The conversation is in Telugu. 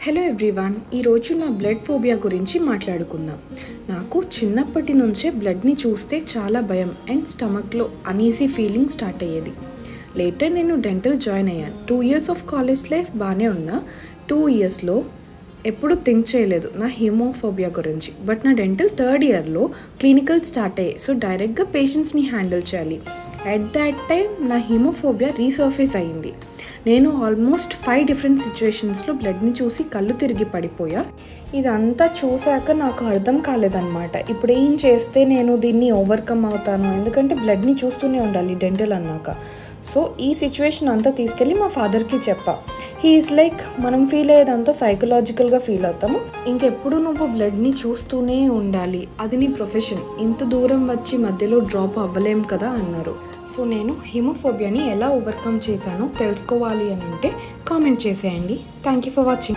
హలో ఎవ్రీవన్, ఈరోజు నా బ్లడ్ ఫోబియా గురించి మాట్లాడుకుందాం. నాకు చిన్నప్పటి నుంచే బ్లడ్ని చూస్తే చాలా భయం అండ్ స్టమక్లో అనీజీ ఫీలింగ్ స్టార్ట్ అయ్యేది. లేటర్ నేను డెంటల్ జాయిన్ అయ్యాను. 2 years ఆఫ్ కాలేజ్ లైఫ్ బాగానే ఉన్నా. 2 yearsలో ఎప్పుడు థింక్ చేయలేదు నా హీమోఫోబియా గురించి. బట్ నా డెంటల్ 3rd yearలో క్లినికల్ స్టార్ట్ అయ్యాయి. సో డైరెక్ట్గా పేషెంట్స్ని హ్యాండిల్ చేయాలి. అట్ దాట్ టైం నా హీమోఫోబియా రీసర్ఫేస్ అయింది. నేను ఆల్మోస్ట్ 5 different సిచ్యువేషన్స్లో బ్లడ్ని చూసి కళ్ళు తిరిగి పడిపోయా. ఇదంతా చూశాక నాకు అర్థం కాలేదన్నమాట, ఇప్పుడు ఏం చేస్తే నేను దీన్ని ఓవర్కమ్ అవుతాను. ఎందుకంటే బ్లడ్ని చూస్తూనే ఉండాలి డెంటల్ అన్నాక. సో ఈ సిచ్యువేషన్ అంతా తీసుకెళ్ళి మా ఫాదర్కి చెప్పా. హీ ఈజ్ లైక్, మనం ఫీల్ అయ్యేదంతా సైకలాజికల్గా ఫీల్ అవుతాము, ఇంకెప్పుడు నువ్వు బ్లడ్ని చూస్తూనే ఉండాలి, అది నీ ప్రొఫెషన్, ఇంత దూరం వచ్చి మధ్యలో డ్రాప్ అవ్వలేం కదా అన్నారు. సో నేను హీమోఫోబియాని ఎలా ఓవర్కమ్ చేశానో తెలుసుకోవాలి అని అంటే కామెంట్ చేసేయండి. Thank you for watching.